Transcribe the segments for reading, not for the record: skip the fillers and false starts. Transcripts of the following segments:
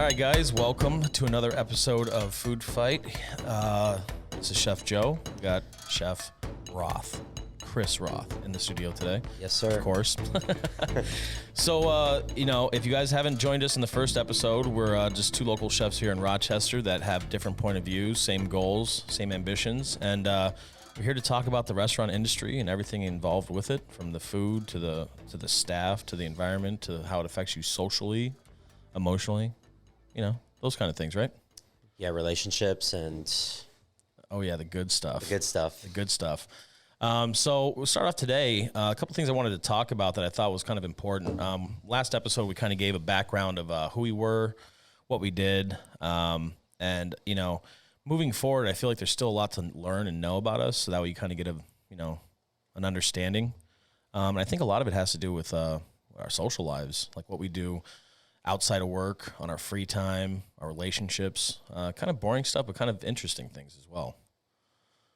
right, guys, welcome to another episode of Food Fight. This is Chef Joe. We got Chef Roth, Chris Roth, in the studio today. Yes, sir. Of course. So, if you guys haven't joined us in the first episode, we're just two local chefs here in Rochester that have different point of views, same goals, same ambitions, and we're here to talk about the restaurant industry and everything involved with it, from the food to the staff to the environment to how it affects you socially, emotionally, those kind of things, right? Yeah, relationships and... Oh, yeah, the good stuff. The good stuff. The good stuff. So we'll start off today. A couple things I wanted to talk about that I thought was kind of important. Last episode, we kind of gave a background of who we were, what we did, and, moving forward, I feel like there's still a lot to learn and know about us, so that way you kind of get an understanding. And I think a lot of it has to do with our social lives, like what we do outside of work, on our free time, our relationships, kind of boring stuff, but kind of interesting things as well.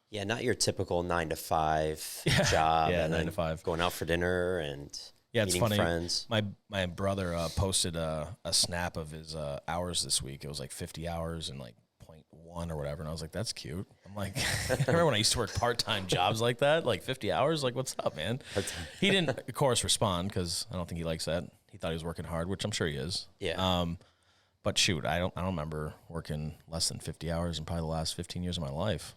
Yeah, not your typical 9 to 5 job. Yeah, and 9 to 5. Going out for dinner and it's meeting funny. friends. My brother posted a snap of his hours this week. It was like 50 hours and like 0.1 or whatever, and I was like, that's cute. I'm like, I remember when I used to work part-time jobs like that, like 50 hours, like, what's up, man? He didn't, of course, respond, because I don't think he likes that. He thought he was working hard, which I'm sure he is. Yeah. But shoot, I don't remember working less than 50 hours in probably the last 15 years of my life.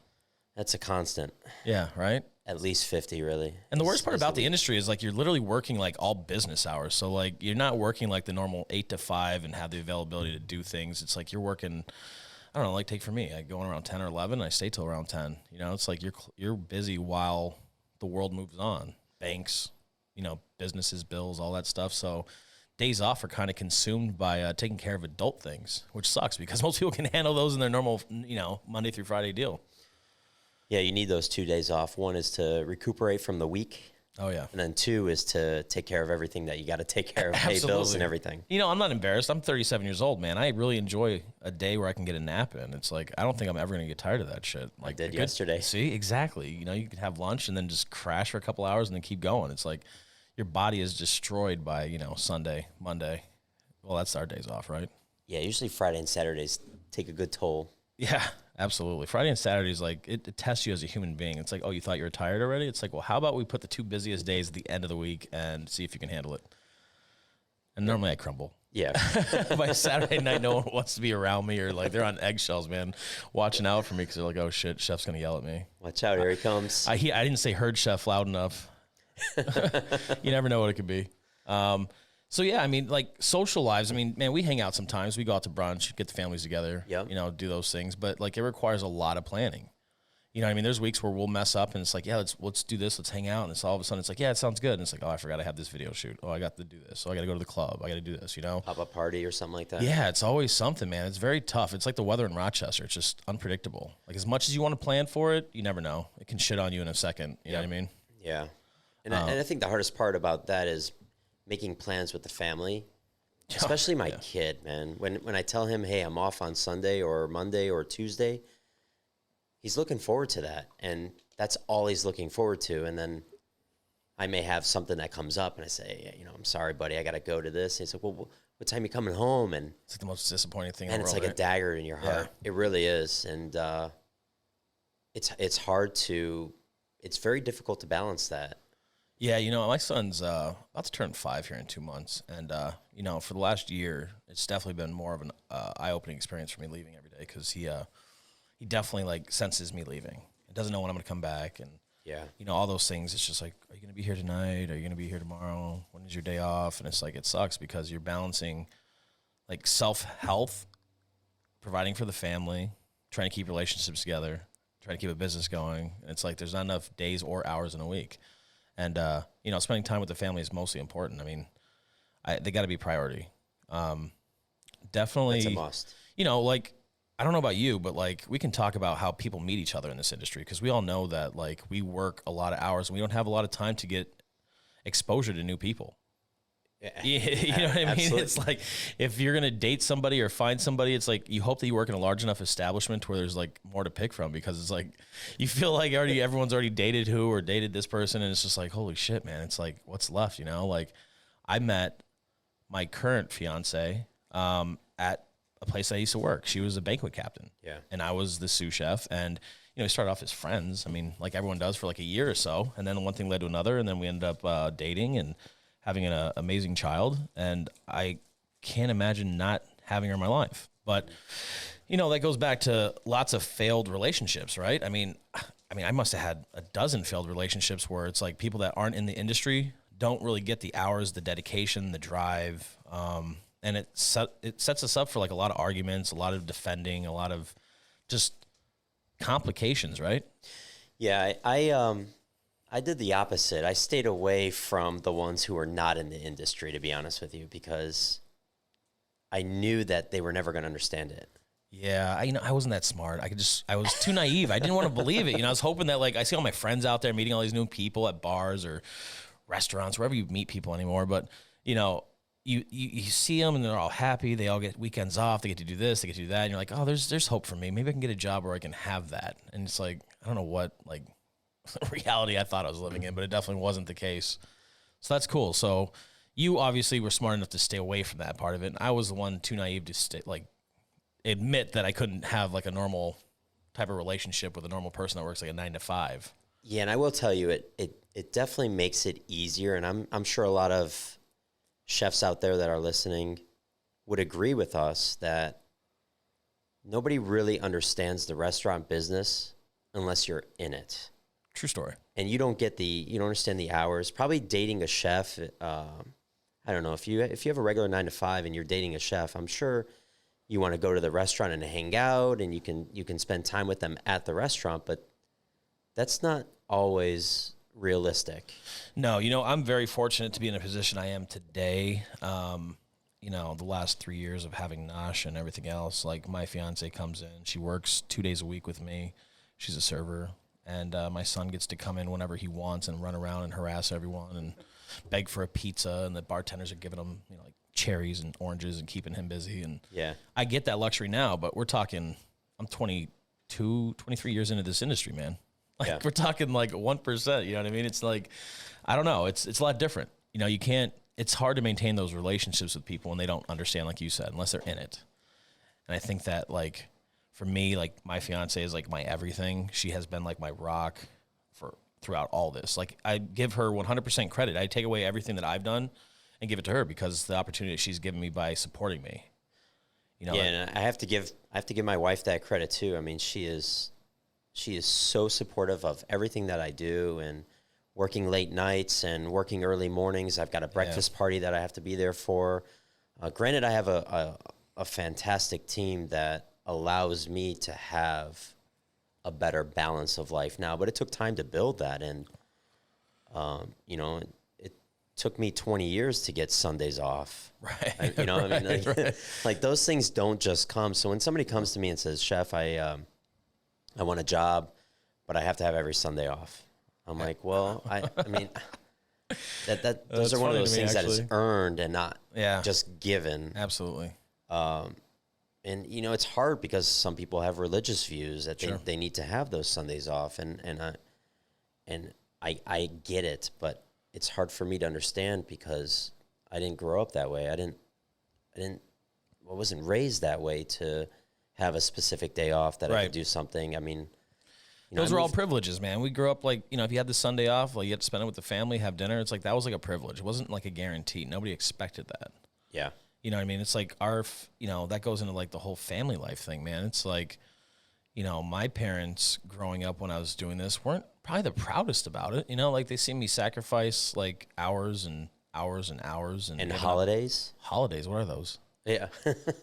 That's a constant. Yeah, right? At least 50, really. And the worst part about the industry is, like, you're literally working like all business hours. So, like, you're not working like the normal 8 to 5 and have the availability to do things. It's like you're working, I don't know, like, take for me, I go in around 10 or 11 and I stay till around 10. It's like you're busy while the world moves on. Banks, businesses, bills, all that stuff. So days off are kind of consumed by taking care of adult things, which sucks because most people can handle those in their normal, Monday through Friday deal. Yeah, you need those 2 days off. One is to recuperate from the week. Oh, yeah. And then 2 is to take care of everything that you got to take care of, pay bills and everything. I'm not embarrassed. I'm 37 years old, man. I really enjoy a day where I can get a nap in. It's like, I don't think I'm ever going to get tired of that shit. Like, I did yesterday. See, exactly. You could have lunch and then just crash for a couple hours and then keep going. It's like your body is destroyed by, Sunday, Monday. Well, that's our days off, right? Yeah, usually Friday and Saturdays take a good toll. Yeah, absolutely. Friday and Saturday is like, it tests you as a human being. It's like, oh, you thought you were tired already? It's like, well, how about we put the 2 busiest days at the end of the week and see if you can handle it? And normally I crumble. Yeah. By Saturday night, no one wants to be around me, or like they're on eggshells, man, watching out for me because they're like, oh shit, Chef's going to yell at me. Watch out, here he comes. I didn't say heard Chef loud enough. You never know what it could be. So, yeah, I mean, like, social lives, I mean, man, we hang out sometimes. We go out to brunch, get the families together, do those things. But, like, it requires a lot of planning. You know what I mean? There's weeks where we'll mess up and it's like, yeah, let's do this. Let's hang out. And it's all of a sudden, it's like, yeah, it sounds good. And it's like, oh, I forgot I have this video shoot. Oh, I got to do this. Oh, I got to go to the club. I got to do this, Pop-up party or something like that. Yeah, it's always something, man. It's very tough. It's like the weather in Rochester. It's just unpredictable. Like, as much as you want to plan for it, you never know. It can shit on you in a second. You know what I mean? Yeah. And I think the hardest part about that is making plans with the family. Especially my kid, man. When I tell him, hey, I'm off on Sunday or Monday or Tuesday, he's looking forward to that. And that's all he's looking forward to. And then I may have something that comes up and I say, I'm sorry, buddy, I got to go to this. And he's like, well, what time you coming home? And it's like the most disappointing thing in the world. And it's like a dagger in your heart. Yeah. It really is. And it's hard to, it's very difficult to balance that. Yeah, my son's about to turn 5 here in 2 months. And, for the last year, it's definitely been more of an eye-opening experience for me leaving every day because he definitely, like, senses me leaving. He doesn't know when I'm going to come back. And, all those things. It's just like, are you going to be here tonight? Are you going to be here tomorrow? When is your day off? And it's like, it sucks because you're balancing, like, self-health, providing for the family, trying to keep relationships together, trying to keep a business going. And it's like there's not enough days or hours in a week. And, spending time with the family is mostly important. I mean, they got to be priority. Definitely. That's a must. I don't know about you, but, like, we can talk about how people meet each other in this industry because we all know that, like, we work a lot of hours and we don't have a lot of time to get exposure to new people. Yeah. You know what I mean? Absolutely. It's like if you're going to date somebody or find somebody, it's like you hope that you work in a large enough establishment where there's, like, more to pick from because it's like you feel like everyone's already dated who or dated this person, and it's just like, holy shit, man. It's like, what's left, Like, I met my current fiance at a place I used to work. She was a banquet captain. Yeah. And I was the sous chef. And, we started off as friends. I mean, like everyone does for like a year or so. And then one thing led to another. And then we ended up dating and having an amazing child. And I can't imagine not having her in my life. But, that goes back to lots of failed relationships, right? I mean, I must have had a dozen failed relationships where it's like people that aren't in the industry don't really get the hours, the dedication, the drive. And it sets us up for like a lot of arguments, a lot of defending, a lot of just complications, right? Yeah, I did the opposite. I stayed away from the ones who were not in the industry, to be honest with you, because I knew that they were never going to understand it. Yeah, I wasn't that smart. I was too naive. I didn't want to believe it. I was hoping that like I see all my friends out there meeting all these new people at bars or restaurants, wherever you meet people anymore. But you see them and they're all happy. They all get weekends off. They get to do this. They get to do that. And you're like, oh, there's hope for me. Maybe I can get a job where I can have that. And it's like, I don't know what like reality I thought I was living in, but it definitely wasn't the case. So that's cool. So you obviously were smart enough to stay away from that part of it. And I was the one too naive to admit that I couldn't have like a normal type of relationship with a normal person that works like a 9 to 5. Yeah, and I will tell you, it definitely makes it easier. And I'm sure a lot of chefs out there that are listening would agree with us that nobody really understands the restaurant business unless you're in it. True story. And you don't understand the hours. Probably dating a chef. I don't know if you have a regular 9 to 5 and you're dating a chef, I'm sure you want to go to the restaurant and hang out, and you can spend time with them at the restaurant, but that's not always realistic. No, I'm very fortunate to be in a position I am today. The last 3 years of having Nosh and everything else, like my fiance comes in, she works 2 days a week with me. She's a server, and my son gets to come in whenever he wants and run around and harass everyone and beg for a pizza, and the bartenders are giving him, like cherries and oranges and keeping him busy. And yeah, I get that luxury now, but we're talking, I'm 22, 23 years into this industry, man. Like we're talking like 1%, you know what I mean? It's like, I don't know. It's a lot different. It's hard to maintain those relationships with people when they don't understand, like you said, unless they're in it. And I think that like, for me, like my fiance is like my everything. She has been like my rock throughout all this. Like I give her 100% credit. I take away everything that I've done and give it to her because the opportunity that she's given me by supporting me. And I have to give my wife that credit too. I mean, she is so supportive of everything that I do, and working late nights and working early mornings. I've got a breakfast party that I have to be there for. Granted, I have a fantastic team that allows me to have a better balance of life now, but it took time to build that. And, it took me 20 years to get Sundays off. Right. Like those things don't just come. So when somebody comes to me and says, Chef, I want a job, but I have to have every Sunday off. I'm like, well, I mean, those are one of those things that is earned and not just given. Absolutely. And it's hard because some people have religious views that they need to have those Sundays off, and I get it, but it's hard for me to understand because I didn't grow up that way. I wasn't raised that way to have a specific day off that I could do something. I mean, those were all privileges, man. We grew up like, if you had the Sunday off, like you had to spend it with the family, have dinner. It's like, that was like a privilege. It wasn't like a guarantee. Nobody expected that. Yeah. You know what I mean? It's like that goes into like the whole family life thing, man. It's like, my parents growing up when I was doing this weren't probably the proudest about it. Like they see me sacrifice like hours and hours and hours. And holidays? Holidays, what are those? Yeah.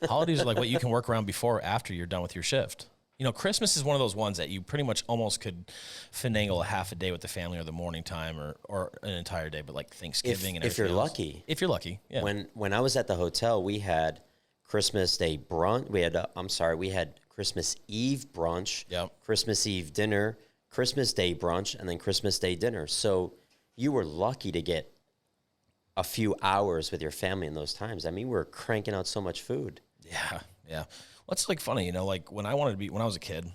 Holidays are like what you can work around before or after you're done with your shift. Christmas is one of those ones that you pretty much almost could finagle a half a day with the family or the morning time or an entire day, but like Thanksgiving and everything if you're else. lucky. If you're lucky, yeah. When I was at the hotel, we had Christmas Day brunch. We had Christmas Eve brunch, Christmas Eve dinner, Christmas Day brunch, and then Christmas Day dinner. So you were lucky to get a few hours with your family in those times. I mean, we were cranking out so much food. Yeah, yeah. Well, it's like funny, like when I was a kid,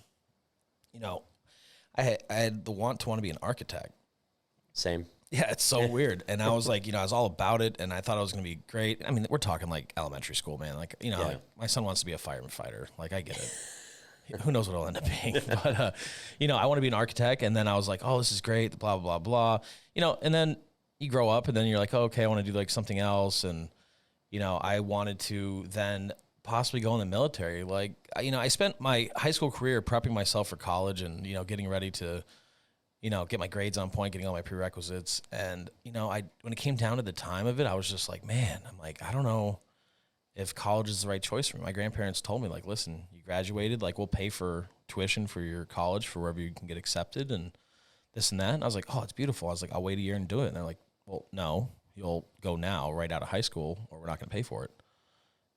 I had the want to be an architect. Same. Yeah, it's so weird. And I was like, I was all about it, and I thought it was going to be great. I mean, we're talking like elementary school, man. Like, like my son wants to be a firefighter. Like, I get it. Who knows what it'll end up being? But, I want to be an architect. And then I was like, oh, this is great, blah, blah, blah. And then you grow up, and then you're like, oh, okay, I want to do like something else. And, I wanted to then possibly go in the military. Like, I spent my high school career prepping myself for college and, getting ready to, get my grades on point, getting all my prerequisites. And, when it came down to the time of it, I was just like, man, I don't know if college is the right choice for me. My grandparents told me, like, listen, you graduated, like, we'll pay for tuition for your college for wherever you can get accepted and this and that. And I was like, oh, it's beautiful. I was like, I'll wait a year and do it. And they're like, well, no, you'll go now right out of high school or we're not going to pay for it.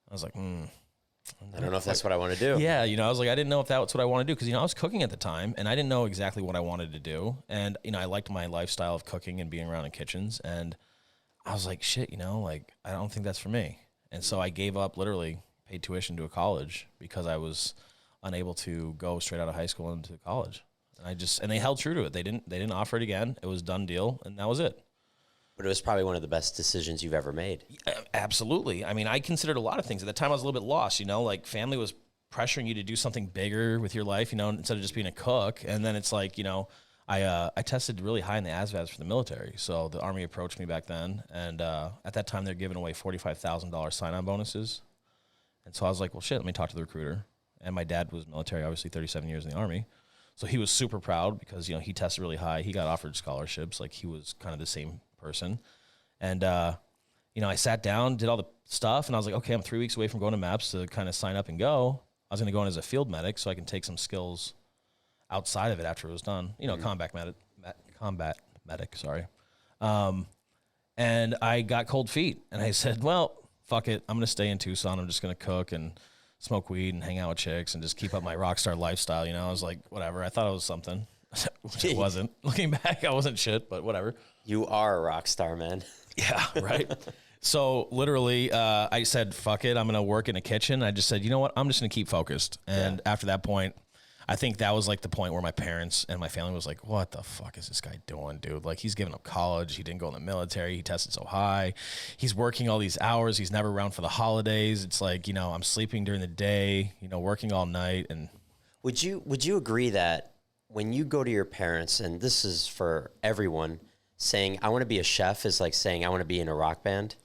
I was like, I don't know if that's what I want to do. Yeah, I was like, I didn't know if that's what I want to do because, I was cooking at the time and I didn't know exactly what I wanted to do. And, I liked my lifestyle of cooking and being around in kitchens. And I was like, shit, like, I don't think that's for me. And so I gave up, literally paid tuition to a college because I was unable to go straight out of high school into college. And they held true to it. They didn't offer it again. It was a done deal and that was it. But it was probably one of the best decisions you've ever made. Absolutely. I mean, I considered a lot of things. At the time, I was a little bit lost, like family pressuring you to do something bigger with your life, instead of just being a cook. And then it's like, I tested really high in the ASVABs for the military. So the Army approached me back then. And at that time, they're giving away $45,000 sign-on bonuses. And so I was like, well, shit, let me talk to the recruiter. And my dad was military, obviously 37 years in the Army. So he was super proud because, he tested really high. He got offered scholarships. Like he was kind of the same person. And, I sat down, did all the stuff, and I was like, okay, I'm 3 weeks away from going to MEPS to kind of sign up and go. I was going to go in as a field medic so I can take some skills outside of it after it was done. Combat medic, sorry. And I got cold feet, and I said, well, fuck it. I'm going to stay in Tucson. I'm just going to cook and smoke weed and hang out with chicks and just keep up my rock star lifestyle. I was like, whatever. I thought it was something, which it wasn't. Looking back, I wasn't shit, but whatever. You are a rock star, man. Yeah, right. So literally, I said, fuck it. I'm going to work in a kitchen. I just said, you know what? I'm just going to keep focused. And after that point, I think that was like the point where my parents and my family was like, what the fuck is this guy doing, dude? Like, he's giving up college. He didn't go in the military. He tested so high. He's working all these hours. He's never around for the holidays. It's like, I'm sleeping during the day, working all night. And would you agree that when you go to your parents, and this is for everyone, saying, I want to be a chef is like saying, I want to be in a rock band?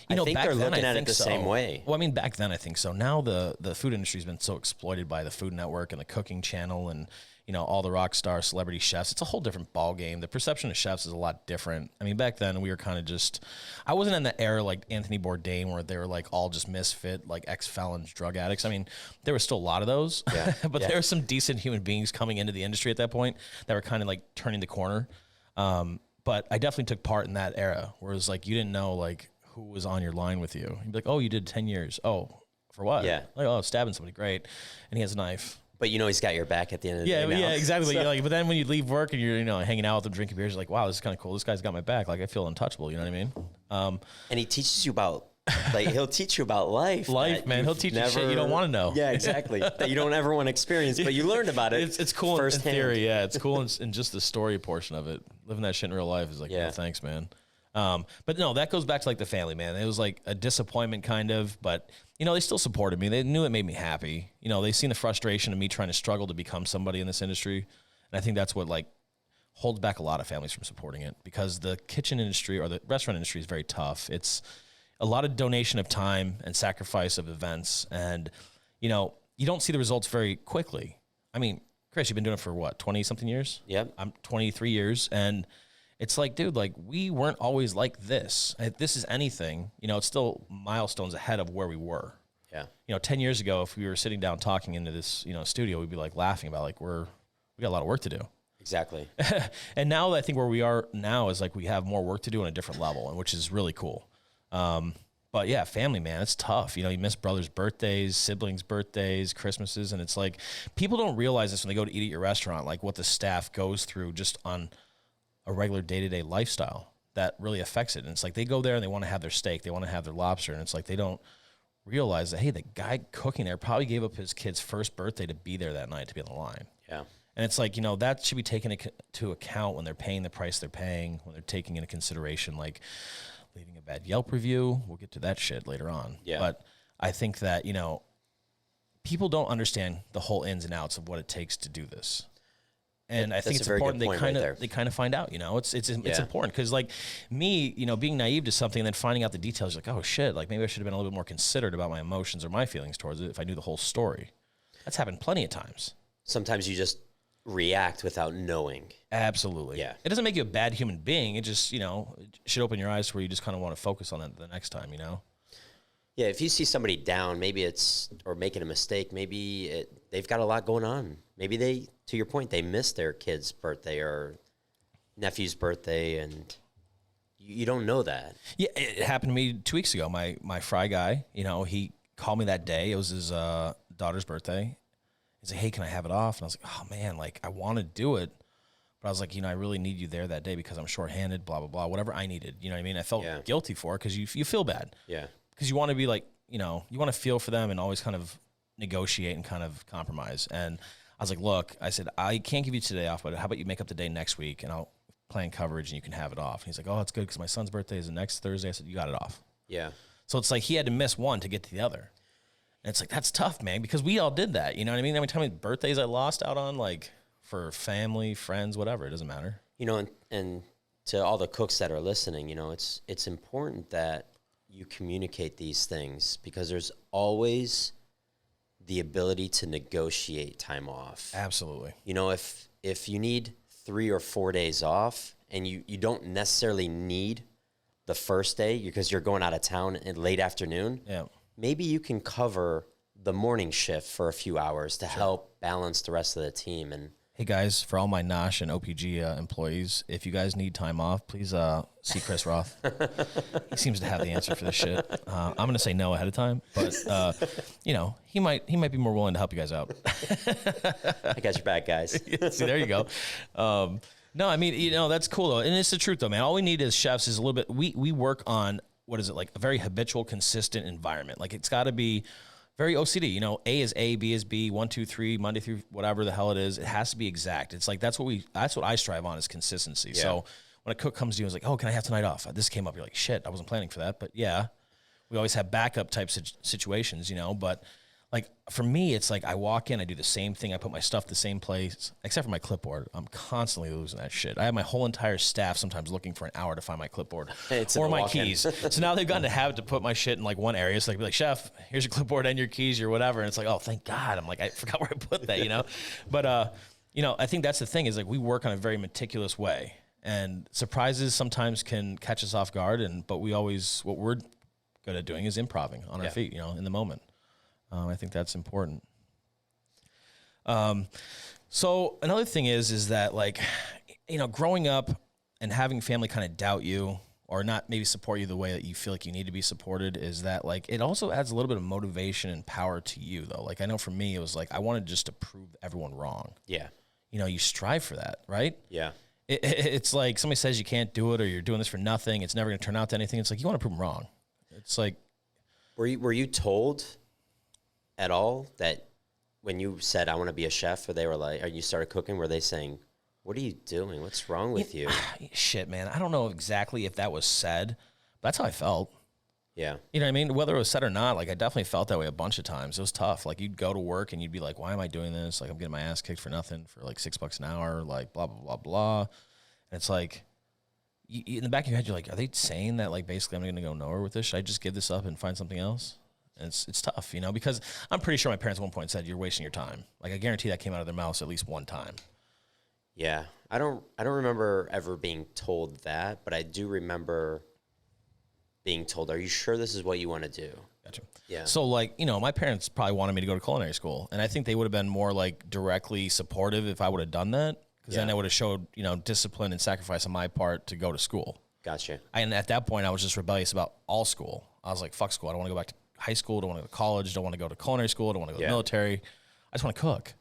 I think they're looking at it the same way. Well, I mean, back then I think so. Now the food industry has been so exploited by the Food Network and the Cooking Channel and, all the rock star celebrity chefs. It's a whole different ball game. The perception of chefs is a lot different. I mean, back then we were kind of just, I wasn't in the era like Anthony Bourdain where they were like all just misfit, like ex-felons, drug addicts. I mean, there was still a lot of those, but there were some decent human beings coming into the industry at that point that were kind of like turning the corner. But I definitely took part in that era where it was like, you didn't know like who was on your line with you. You'd be like, oh, you did 10 years. Oh, for what? Yeah. Like, oh, stabbing somebody. Great. And he has a knife. But he's got your back at the end of the day now. Yeah, exactly. So. But then when you leave work and you're, hanging out with him, drinking beers, you're like, wow, this is kind of cool. This guy's got my back. Like, I feel untouchable. You know what I mean? And he teaches you about, like, he'll teach you about life. Life, man. He'll teach you shit you don't want to know. Yeah, exactly. That you don't ever want to experience, but you learned about it. It's cool in theory. Yeah, it's cool in just the story portion of it. Living that shit in real life is like, no, thanks, man. But no, that goes back to like the family, man. It was like a disappointment kind of, but they still supported me. They knew it made me happy. They seen the frustration of me trying to struggle to become somebody in this industry. And I think that's what like holds back a lot of families from supporting it because the kitchen industry or the restaurant industry is very tough. It's a lot of donation of time and sacrifice of events. And, you don't see the results very quickly. I mean, Chris, you've been doing it for what, 20 something years? Yep. I'm 23 years. And it's like, dude, like we weren't always like this. If this is anything, it's still milestones ahead of where we were. Yeah. 10 years ago, if we were sitting down talking into this, studio, we'd be like laughing about like, we got a lot of work to do. Exactly. And now I think where we are now is like, we have more work to do on a different level, and which is really cool. But yeah, family, man, it's tough. You miss brothers' birthdays, siblings' birthdays, Christmases. And it's like, people don't realize this when they go to eat at your restaurant, like what the staff goes through just on a regular day-to-day lifestyle that really affects it. And it's like they go there and they want to have their steak, they want to have their lobster, and it's like they don't realize that, hey, the guy cooking there probably gave up his kid's first birthday to be there that night, to be on the line. Yeah. And it's like, that should be taken into account when they're paying the price they're paying, when they're taking into consideration, like leaving a bad Yelp review. We'll get to that shit later on. Yeah. But I think that, people don't understand the whole ins and outs of what it takes to do this. And I think it's important they kind of find out, it's important because like me, being naive to something and then finding out the details, like, oh shit, like maybe I should have been a little bit more considerate about my emotions or my feelings towards it if I knew the whole story. That's happened plenty of times. Sometimes you just react without knowing. Absolutely. Yeah. It doesn't make you a bad human being. It just, it should open your eyes to where you just kind of want to focus on that the next time, Yeah, if you see somebody down, maybe or making a mistake, maybe they've got a lot going on. Maybe to your point, they missed their kid's birthday or nephew's birthday, and you don't know that. Yeah, it happened to me 2 weeks ago. My fry guy, he called me that day. It was his daughter's birthday. He's like, hey, can I have it off? And I was like, oh, man, like, I want to do it. But I was like, I really need you there that day because I'm shorthanded, blah, blah, blah, whatever I needed. You know what I mean? I felt guilty for it because you feel bad. Yeah. Because you want to be like, you want to feel for them and always kind of negotiate and kind of compromise. And I was like, look, I said, I can't give you today off, but how about you make up the day next week and I'll plan coverage and you can have it off. And he's like, oh, that's good because my son's birthday is the next Thursday. I said, you got it off. Yeah. So it's like he had to miss one to get to the other. And it's like, that's tough, man, because we all did that. You know what I mean? How many birthdays I lost out on, like, for family, friends, whatever. It doesn't matter. And to all the cooks that are listening, it's important that you communicate these things because there's always the ability to negotiate time off. Absolutely. If you need 3 or 4 days off and you don't necessarily need the first day because you're going out of town in late afternoon, maybe you can cover the morning shift for a few hours to help balance the rest of the team. And hey guys, for all my Nosh and OPG employees, if you guys need time off, please see Chris Roth. He seems to have the answer for this shit. I'm going to say no ahead of time, but he might be more willing to help you guys out. I got your back, guys. See, there you go. No, I mean, that's cool though, and it's the truth though, man. All we need as chefs is a little bit. We work on what is it like a very habitual, consistent environment. Like it's got to be very OCD, A is A, B is B, 1, 2, 3, Monday through whatever the hell it is. It has to be exact. It's like, that's what I strive on is consistency. Yeah. So when a cook comes to you and is like, oh, can I have tonight off? This came up. You're like, shit, I wasn't planning for that. But yeah, we always have backup type situations, but like for me, it's like I walk in, I do the same thing. I put my stuff the same place, except for my clipboard. I'm constantly losing that shit. I have my whole entire staff sometimes looking for an hour to find my clipboard or my keys. So now they've gotten to habit to put my shit in like one area. So they can be like, chef, here's your clipboard and your keys or whatever. And it's like, oh, thank God. I'm like, I forgot where I put that, But, I think that's the thing is like we work on a very meticulous way and surprises sometimes can catch us off guard. But what we're good at doing is improvising on our feet, in the moment. I think that's important. So another thing is that like, growing up and having family kind of doubt you or not maybe support you the way that you feel like you need to be supported is that like, it also adds a little bit of motivation and power to you though. Like I know for me, it was like, I wanted just to prove everyone wrong. Yeah. You strive for that, right? Yeah. It's like somebody says you can't do it or you're doing this for nothing. It's never going to turn out to anything. It's like, you want to prove them wrong. It's like, were you told at all that when you said, I want to be a chef, or they were like, or you started cooking, were they saying, what are you doing? What's wrong with you? Shit, man. I don't know exactly if that was said, but that's how I felt. Yeah. You know what I mean? Whether it was said or not, like I definitely felt that way a bunch of times. It was tough. Like you'd go to work and you'd be like, why am I doing this? Like I'm getting my ass kicked for nothing for like $6 an hour, like blah, blah, blah, blah. And it's like, in the back of your head, you're like, are they saying that like basically I'm going to go nowhere with this? Should I just give this up and find something else? And it's tough, because I'm pretty sure my parents at one point said, you're wasting your time. Like I guarantee that came out of their mouths at least one time. Yeah. I don't remember ever being told that, but I do remember being told, are you sure this is what you want to do? Gotcha. Yeah. So like, my parents probably wanted me to go to culinary school. And I think they would have been more like directly supportive if I would have done that. Because then I would have showed, discipline and sacrifice on my part to go to school. Gotcha. And at that point, I was just rebellious about all school. I was like, fuck school. I don't want to go back to high school. I don't want to go to college. I don't want to go to culinary school. I don't want to go to the military. I just want to cook.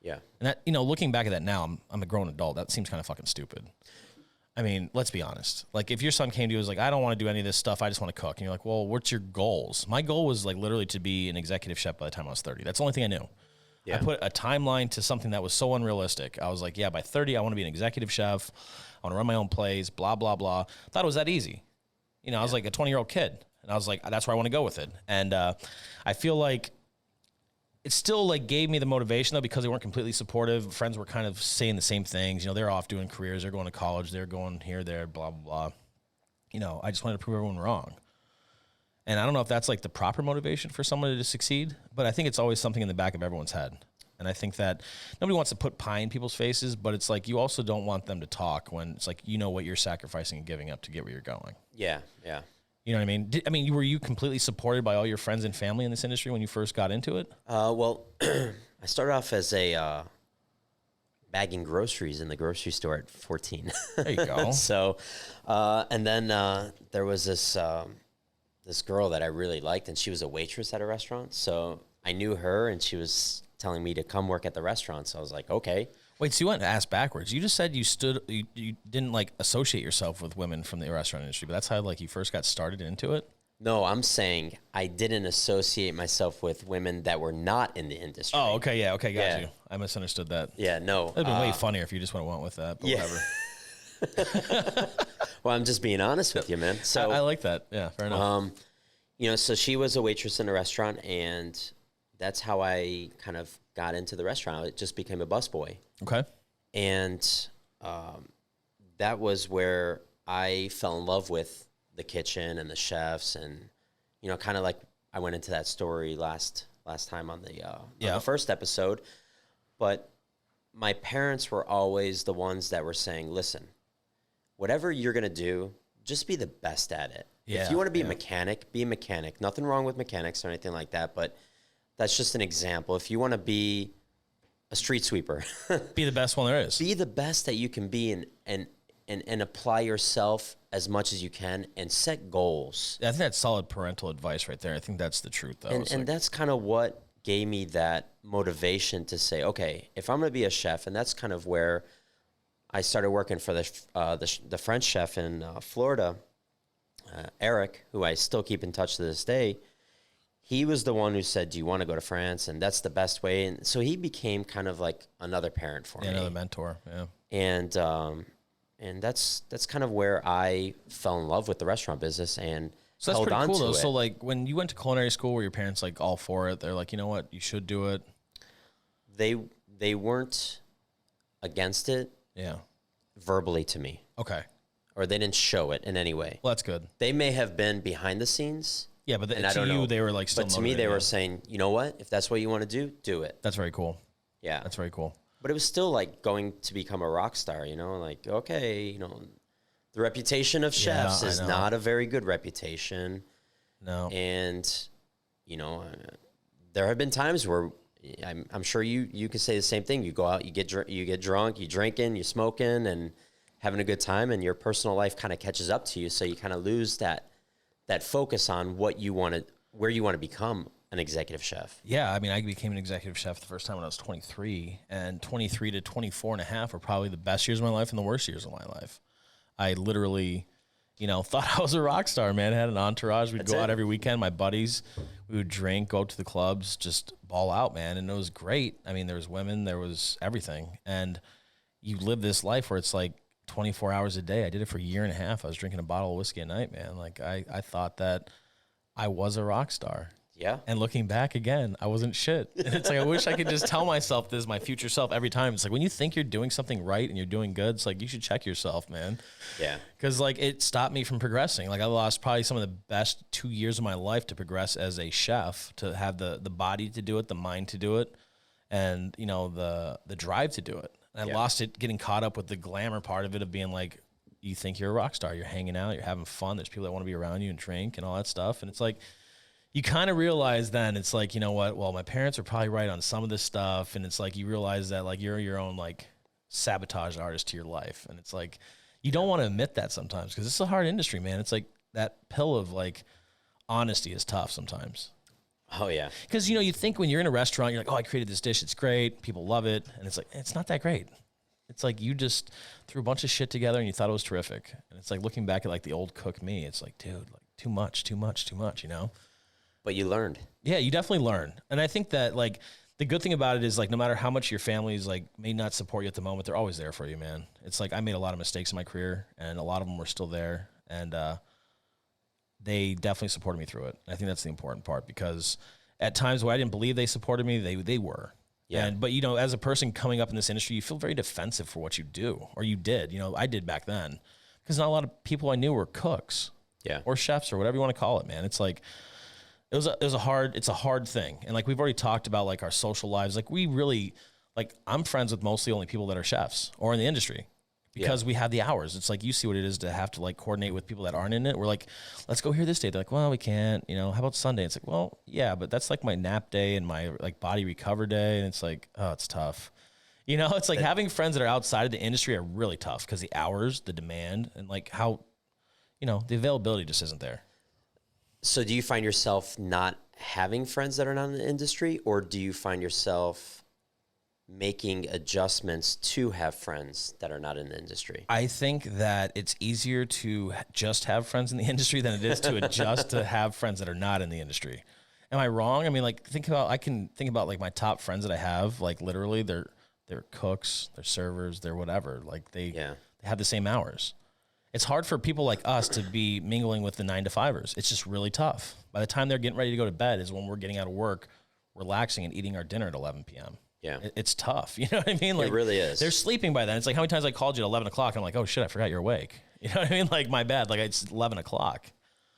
Yeah. And that, looking back at that now, I'm a grown adult. That seems kind of fucking stupid. I mean, let's be honest. Like if your son came to you and was like, I don't want to do any of this stuff. I just want to cook. And you're like, well, what's your goals? My goal was like literally to be an executive chef by the time I was 30. That's the only thing I knew. Yeah. I put a timeline to something that was so unrealistic. I was like, yeah, by 30, I want to be an executive chef. I want to run my own plays, blah, blah, blah. Thought it was that easy. You know, I was like a 20-year-old kid, and I was like, that's where I want to go with it. And I feel like it still like gave me the motivation though, because they weren't completely supportive. Friends were kind of saying the same things. You know, they're off doing careers. They're going to college. They're going here, there, blah, blah, blah. You know, I just wanted to prove everyone wrong. And I don't know if that's like the proper motivation for somebody to succeed, but I think it's always something in the back of everyone's head. And I think that nobody wants to put pie in people's faces, but it's like you also don't want them to talk when it's like you know what you're sacrificing and giving up to get where you're going. Yeah, yeah. You know what I mean? Were you completely supported by all your friends and family in this industry when you first got into it? Well, I started off as a bagging groceries in the grocery store at 14. There you go. So, and then there was this this girl that I really liked, and she was a waitress at a restaurant. So I knew her, and she was telling me to come work at the restaurant. So I was like, okay. Wait, so you went to ask backwards. You just said you didn't like associate yourself with women from the restaurant industry, but that's how like you first got started into it? No, I'm saying I didn't associate myself with women that were not in the industry. Oh, okay, yeah, okay, got you. I misunderstood that. Yeah, no. It'd been way funnier if you just went with that, but whatever. Well, I'm just being honest with you, man. So I like that. Yeah, fair enough. You know, so she was a waitress in a restaurant, and that's how I kind of got into the restaurant. It just became a busboy. Okay. And that was where I fell in love with the kitchen and the chefs, and you know, kind of like I went into that story last time on the first episode. But my parents were always the ones that were saying, "Listen, whatever you're gonna do, just be the best at it. If you want to be a mechanic, be a mechanic. Nothing wrong with mechanics or anything like that, but that's just an example. If you want to be a street sweeper, be the best one there is. Be the best that you can be, and apply yourself as much as you can, and set goals." I think that's solid parental advice right there. I think that's the truth, though. And that's kind of what gave me that motivation to say, okay, if I'm going to be a chef, and that's kind of where I started working for the French chef in Florida, Eric, who I still keep in touch to this day. He was the one who said, "Do you want to go to France?" And that's the best way. And so he became kind of like another parent for me, another mentor. Yeah, and that's kind of where I fell in love with the restaurant business, and so that's held pretty on cool to though. it. So like when you went to culinary school, were your parents like all for it? They're like, you know what, you should do it. They weren't against it. Yeah. Verbally to me. Okay. Or they didn't show it in any way. Well, that's good. They may have been behind the scenes. Yeah, but to you, they were like still. But to me, they were saying, you know what? If that's what you want to do it. That's very cool. Yeah, that's very cool. But it was still like going to become a rock star. You know, like okay, you know, the reputation of chefs is not a very good reputation. No. And you know, there have been times where I'm sure you can say the same thing. You go out, you get drunk, you drinking, you smoking, and having a good time, and your personal life kind of catches up to you. So you kind of lose that focus on what you want to, where you want to become an executive chef. Yeah, I mean, I became an executive chef the first time when I was 23, and 23 to 24 and a half were probably the best years of my life and the worst years of my life. I literally, you know, thought I was a rock star, man. I had an entourage. We'd go out every weekend. My buddies, we would drink, go to the clubs, just ball out, man. And it was great. I mean, there was women, there was everything. And you live this life where it's like 24 hours a day. I did it for a year and a half. I was drinking a bottle of whiskey a night, man. Like I thought that I was a rock star. Yeah. And looking back again, I wasn't shit. And it's like, I wish I could just tell myself this, my future self, every time. It's like, when you think you're doing something right and you're doing good, it's like, you should check yourself, man. Yeah. Because like it stopped me from progressing. Like I lost probably some of the best 2 years of my life to progress as a chef, to have the body to do it, the mind to do it, and you know, the drive to do it. And I lost it getting caught up with the glamour part of it, of being like, you think you're a rock star, you're hanging out, you're having fun, there's people that want to be around you and drink and all that stuff. And it's like, you kind of realize then, it's like, you know what, well, my parents are probably right on some of this stuff. And it's like, you realize that like you're your own like sabotage artist to your life. And it's like, you don't want to admit that sometimes, because it's a hard industry, man. It's like that pill of like honesty is tough sometimes. Oh yeah. Because, you know, you think when you're in a restaurant, you're like, oh, I created this dish, it's great, people love it. And it's like, it's not that great. It's like you just threw a bunch of shit together and you thought it was terrific. And it's like looking back at like the old cook me, it's like, dude, like too much, you know? But you learned. Yeah, you definitely learn. And I think that like the good thing about it is like, no matter how much your family's like may not support you at the moment, they're always there for you, man. It's like, I made a lot of mistakes in my career and a lot of them were still there. And, they definitely supported me through it. I think that's the important part, because at times where I didn't believe they supported me, they were. Yeah. But you know, as a person coming up in this industry, you feel very defensive for what you do, or you did. You know, I did back then, because not a lot of people I knew were cooks, or chefs, or whatever you want to call it, man. It's like it's a hard thing, and like we've already talked about, like our social lives. Like we really, like I'm friends with mostly only people that are chefs or in the industry. Because we have the hours. It's like, you see what it is to have to like coordinate with people that aren't in it. We're like, let's go here this day. They're like, well, we can't, you know, how about Sunday? It's like, well, yeah, but that's like my nap day and my like body recover day. And it's like, oh, it's tough. You know, it's like having friends that are outside of the industry are really tough, because the hours, the demand, and like how, you know, the availability just isn't there. So do you find yourself not having friends that are not in the industry, or do you find yourself making adjustments to have friends that are not in the industry? I think that it's easier to just have friends in the industry than it is to adjust to have friends that are not in the industry. Am I wrong? I mean, like I can think about like my top friends that I have, like literally they're cooks, they're servers, they're whatever. Like they have the same hours. It's hard for people like us to be mingling with the 9-to-5ers. It's just really tough. By the time they're getting ready to go to bed is when we're getting out of work, relaxing and eating our dinner at 11 p.m. Yeah. It's tough. You know what I mean? Like, it really is. They're sleeping by then. It's like, how many times I called you at 11 o'clock and I'm like, oh shit, I forgot you're awake. You know what I mean? Like, my bad. Like, it's 11 o'clock.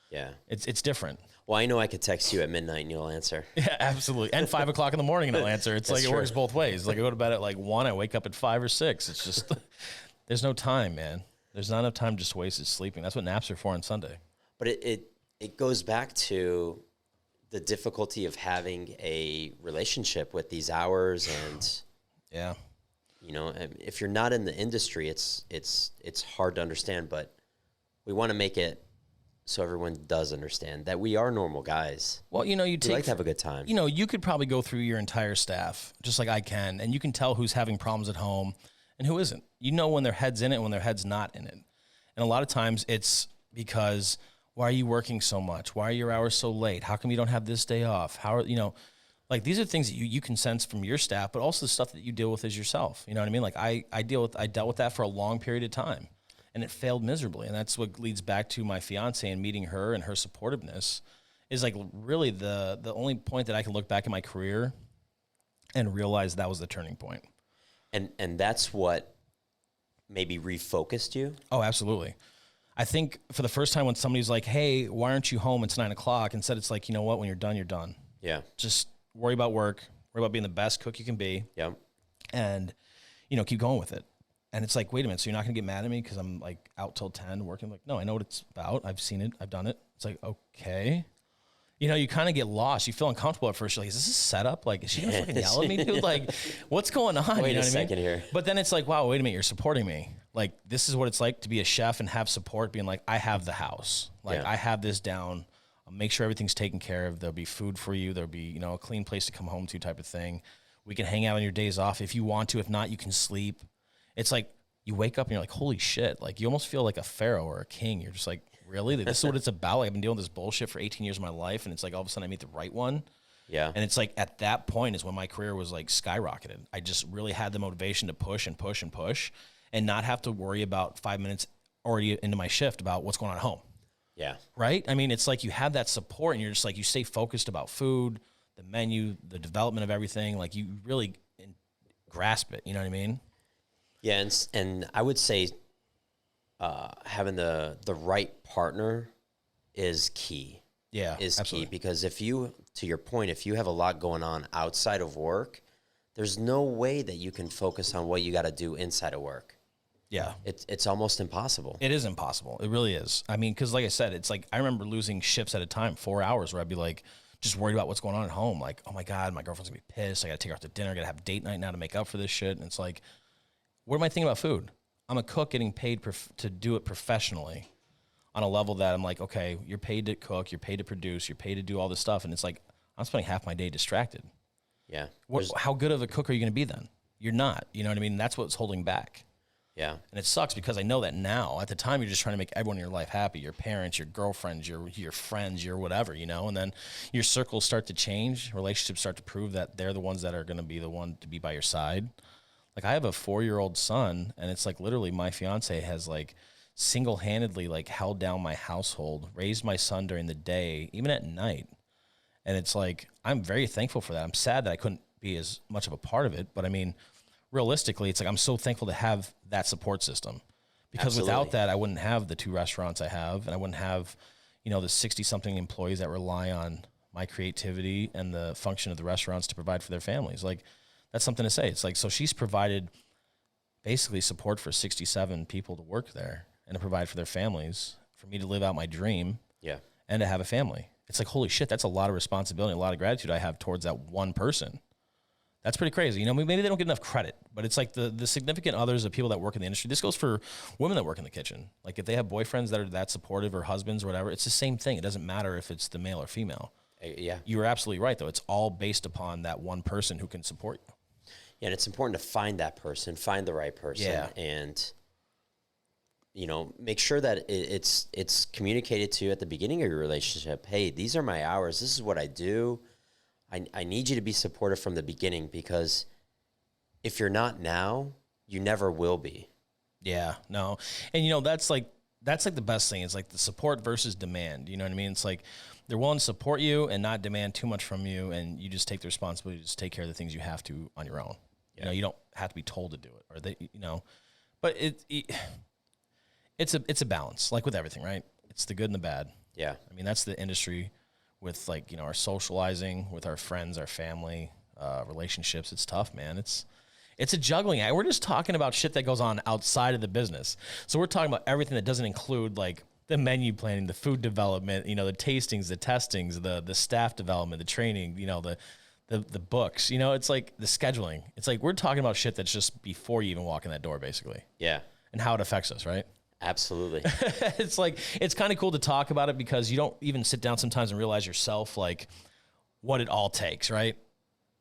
Yeah. It's different. Well, I know I could text you at midnight and you'll answer. Yeah, absolutely. And 5 o'clock in the morning and I'll answer. It's like, it works both ways. Like, I go to bed at like 1, I wake up at 5 or 6. It's just, there's no time, man. There's not enough time just wasted sleeping. That's what naps are for on Sunday. But it goes back to the difficulty of having a relationship with these hours. And you know, if you're not in the industry, it's hard to understand, but we want to make it so everyone does understand that we are normal guys. Well, you know, we like to have a good time. You know, you could probably go through your entire staff just like I can, and you can tell who's having problems at home and who isn't. You know when their head's in it and when their head's not in it. And a lot of times it's because, why are you working so much? Why are your hours so late? How come you don't have this day off? How are, you know, like these are things that you can sense from your staff, but also the stuff that you deal with as yourself. You know what I mean? Like I dealt with that for a long period of time, and it failed miserably. And that's what leads back to my fiance and meeting her, and her supportiveness is like really the only point that I can look back in my career and realize that was the turning point. And that's what maybe refocused you? Oh, absolutely. I think for the first time when somebody's like, hey, why aren't you home? It's 9 o'clock. Instead, it's like, you know what? When you're done, you're done. Yeah. Just worry about work, worry about being the best cook you can be. Yeah. And, you know, keep going with it. And it's like, wait a minute, so you're not going to get mad at me because I'm like out till 10 working? Like, no, I know what it's about. I've seen it. I've done it. It's like, okay. You know, you kind of get lost. You feel uncomfortable at first. You're like, is this a setup? Like, is she going to fucking yell at me, dude? Like, what's going on? Wait you know a second here. But then it's like, wow, wait a minute, you're supporting me. Like, this is what it's like to be a chef and have support, being like, I have the house. Like, I have this down. I'll make sure everything's taken care of. There'll be food for you. There'll be, you know, a clean place to come home to, type of thing. We can hang out on your days off if you want to. If not, you can sleep. It's like you wake up and you're like, holy shit. Like, you almost feel like a pharaoh or a king. You're just like, really? This is what it's about? Like, I've been dealing with this bullshit for 18 years of my life, and it's like all of a sudden I meet the right one. Yeah. And it's like at that point is when my career was like skyrocketed. I just really had the motivation to push and push and push and not have to worry about 5 minutes already into my shift about what's going on at home. Yeah. Right? I mean, it's like you have that support and you're just like, you stay focused about food, the menu, the development of everything. Like, you really grasp it. You know what I mean? Yeah. And I would say having the right partner is key. Yeah, is absolutely. key, because if you, to your point, if you have a lot going on outside of work, there's no way that you can focus on what you got to do inside of work. Yeah. It's almost impossible. It is impossible. It really is. I mean, because like I said, it's like I remember losing shifts at a time, 4 hours, where I'd be like, just worried about what's going on at home. Like, oh my God, my girlfriend's gonna be pissed. I got to take her out to dinner. I got to have date night now to make up for this shit. And it's like, what am I thinking about food? I'm a cook getting paid to do it professionally on a level that I'm like, okay, you're paid to cook, you're paid to produce, you're paid to do all this stuff. And it's like, I'm spending half my day distracted. Yeah. How good of a cook are you going to be then? You're not. You know what I mean? That's what's holding back. Yeah. And it sucks because I know that now. At the time, you're just trying to make everyone in your life happy, your parents, your girlfriends, your friends, your whatever, you know, and then your circles start to change. Relationships start to prove that they're the ones that are going to be the one to be by your side. Like I have a 4-year-old son, and it's like literally my fiance has like single-handedly like held down my household, raised my son during the day, even at night. And it's like, I'm very thankful for that. I'm sad that I couldn't be as much of a part of it, but I mean, realistically, it's like I'm so thankful to have that support system, because without that, I wouldn't have the 2 restaurants I have, and I wouldn't have, you know, the 60-something employees that rely on my creativity and the function of the restaurants to provide for their families. Like, that's something to say. It's like, so she's provided basically support for 67 people to work there and to provide for their families, for me to live out my dream, and to have a family. It's like, holy shit, that's a lot of responsibility, a lot of gratitude I have towards that one person. That's pretty crazy. You know, maybe they don't get enough credit, but it's like the significant others of people that work in the industry. This goes for women that work in the kitchen. Like if they have boyfriends that are that supportive, or husbands or whatever, it's the same thing. It doesn't matter if it's the male or female. Yeah. You were absolutely right, though. It's all based upon that one person who can support you. Yeah, and it's important to find that person, find the right person, and, you know, make sure that it's communicated to you at the beginning of your relationship. Hey, these are my hours. This is what I do. I need you to be supportive from the beginning, because if you're not now, you never will be. Yeah, no. And, you know, that's like the best thing. It's like the support versus demand. You know what I mean? It's like they're willing to support you and not demand too much from you, and you just take the responsibility to just take care of the things you have to on your own. Yeah. You know, you don't have to be told to do it, or they, you know, but it's a balance, like with everything, right? It's the good and the bad. Yeah. I mean, that's the industry with, like, you know, our socializing with our friends, our family, relationships. It's tough, man. It's a juggling act. We're just talking about shit that goes on outside of the business. So we're talking about everything that doesn't include like the menu planning, the food development, you know, the tastings, the testings, the staff development, the training, you know, the books, you know, it's like the scheduling. It's like we're talking about shit that's just before you even walk in that door, basically. Yeah. And how it affects us, right? Absolutely. It's like, it's kind of cool to talk about it, because you don't even sit down sometimes and realize yourself, like, what it all takes, right?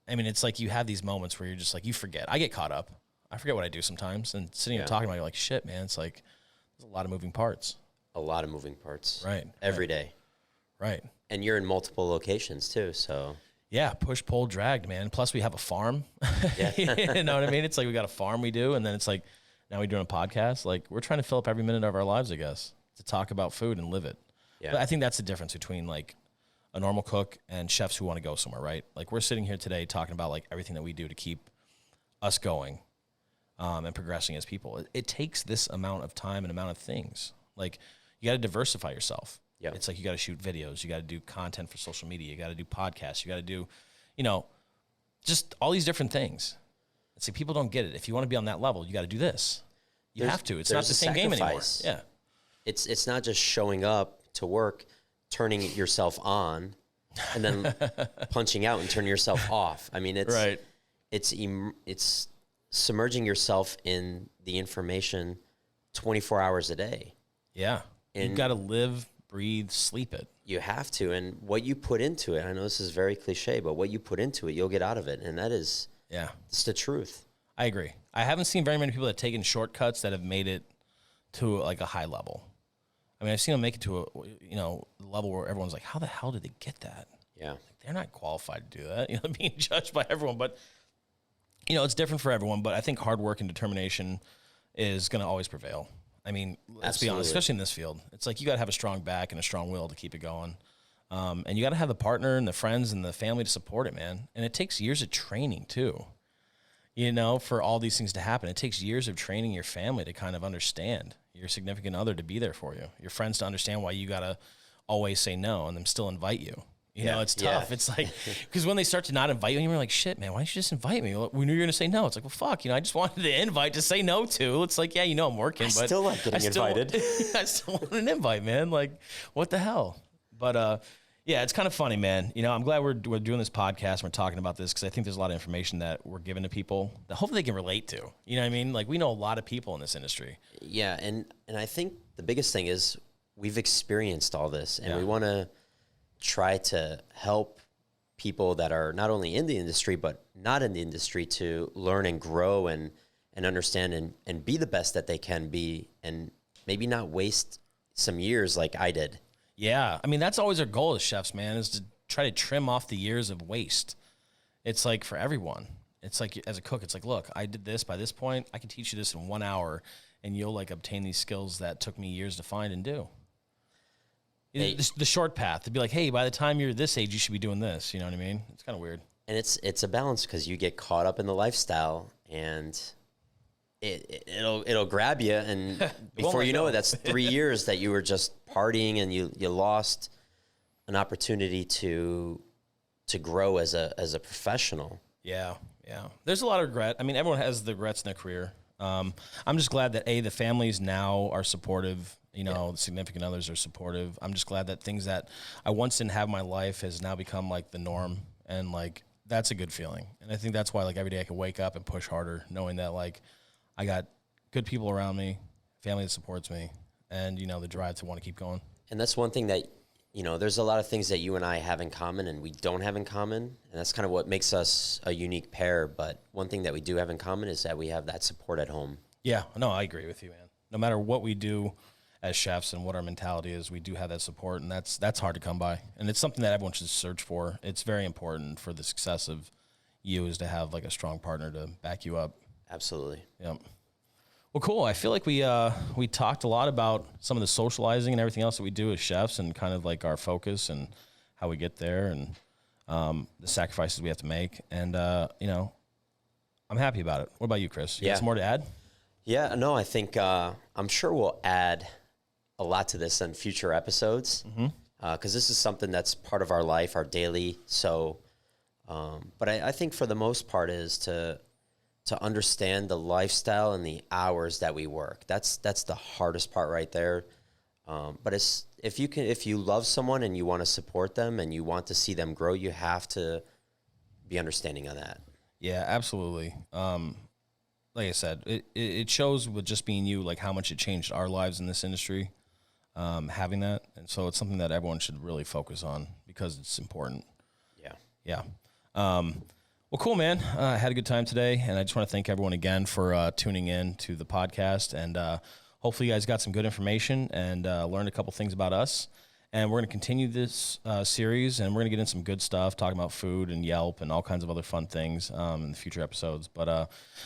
I mean, it's like you have these moments where you're just like, you forget. I get caught up. I forget what I do sometimes. And sitting and talking about it, you're like, shit, man, it's like, there's a lot of moving parts. A lot of moving parts. Right. Every day. Right. And you're in multiple locations too, so. Yeah, push, pull, dragged, man. Plus, we have a farm. Yeah. You know what I mean? It's like we got a farm we do, and then it's like, now we're doing a podcast. Like, we're trying to fill up every minute of our lives, I guess, to talk about food and live it. Yeah. But I think that's the difference between, like, a normal cook and chefs who want to go somewhere, right? Like, we're sitting here today talking about, like, everything that we do to keep us going and progressing as people. It takes this amount of time and amount of things. Like, you got to diversify yourself. Yeah. It's like you got to shoot videos. You got to do content for social media. You got to do podcasts. You got to do, you know, just all these different things. It's like people don't get it. If you want to be on that level, you got to do this. You have to. It's not the same game anymore. Yeah. It's not just showing up to work, turning yourself on, and then punching out and turning yourself off. I mean, it's right. It's submerging yourself in the information 24 hours a day. Yeah. And you've got to live, breathe, sleep it. You have to. And what you put into it, I know this is very cliche, but what you put into it, you'll get out of it. And that is, it's the truth. I agree. I haven't seen very many people that have taken shortcuts that have made it to like a high level. I mean, I've seen them make it to a, you know, level where everyone's like, how the hell did they get that? Yeah. Like, they're not qualified to do that. You know, being judged by everyone. But, you know, it's different for everyone. But I think hard work and determination is going to always prevail. I mean, let's be honest, especially in this field. It's like you got to have a strong back and a strong will to keep it going. And you got to have the partner and the friends and the family to support it, man. And it takes years of training, too, you know, for all these things to happen. It takes years of training your family to kind of understand, your significant other to be there for you, your friends to understand why you got to always say no and them still invite you. You know, it's tough. It's like, because when they start to not invite you, you're like, shit, man, why don't you just invite me? We knew you were going to say no. It's like, well, fuck, you know, I just wanted the invite to say no to. It's like, yeah, you know, I'm working, but still like getting invited. I still want an invite, man. Like, what the hell? But, yeah, it's kind of funny, man. You know, I'm glad we're doing this podcast and we're talking about this, because I think there's a lot of information that we're giving to people that hopefully they can relate to. You know what I mean? Like, we know a lot of people in this industry. Yeah, and I think the biggest thing is we've experienced all this, and we want to try to help people that are not only in the industry but not in the industry to learn and grow and and understand and be the best that they can be, and maybe not waste some years like I did. Yeah. I mean, that's always our goal as chefs, man, is to try to trim off the years of waste. It's like for everyone. It's like as a cook, it's like, look, I did this by this point. I can teach you this in 1 hour, and you'll like obtain these skills that took me years to find and do. Hey. The short path to be like, hey, by the time you're this age, you should be doing this. You know what I mean? It's kind of weird. And it's a balance, because you get caught up in the lifestyle, and it'll grab you, and before you know it, that's 3 years that you were just partying, and you lost an opportunity to grow as a professional. Yeah. There's a lot of regret. I mean, everyone has the regrets in their career. I'm just glad that the families now are supportive. The significant others are supportive. I'm just glad that things that I once didn't have in my life has now become like the norm, and like that's a good feeling. And I think that's why like every day I can wake up and push harder, knowing that like I got good people around me, family that supports me, and, the drive to want to keep going. And that's one thing that, there's a lot of things that you and I have in common and we don't have in common. And that's kind of what makes us a unique pair. But one thing that we do have in common is that we have that support at home. Yeah, no, I agree with you, man. No matter what we do as chefs and what our mentality is, we do have that support, and that's hard to come by. And it's something that everyone should search for. It's very important for the success of you, is to have like a strong partner to back you up. Absolutely. Yep. Well, cool. I feel like we talked a lot about some of the socializing and everything else that we do as chefs, and kind of like our focus and how we get there, and the sacrifices we have to make. And, I'm happy about it. What about you, Chris? You got some more to add? Yeah, no, I think I'm sure we'll add a lot to this in future episodes, because this is something that's part of our life, our daily. So, but I think for the most part is to understand the lifestyle and the hours that we work. That's the hardest part right there. But it's, if you love someone and you want to support them and you want to see them grow, you have to be understanding of that. Yeah, absolutely. Like I said, it shows with just being you, like how much it changed our lives in this industry, having that. And so it's something that everyone should really focus on, because it's important. Yeah. Well, cool, man. I had a good time today, and I just want to thank everyone again for tuning in to the podcast. And hopefully you guys got some good information and learned a couple things about us. And we're going to continue this series, and we're going to get in some good stuff, talking about food and Yelp and all kinds of other fun things in the future episodes. But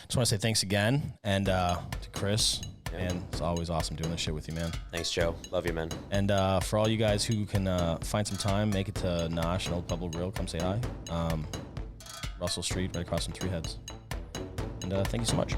just want to say thanks again, and to Chris. And it's always awesome doing this shit with you, man. Thanks, Joe. Love you, man. And for all you guys who can find some time, make it to Nosh and Old Pueblo Grill. Come say hi. Russell Street, right across from Three Heads. And thank you so much.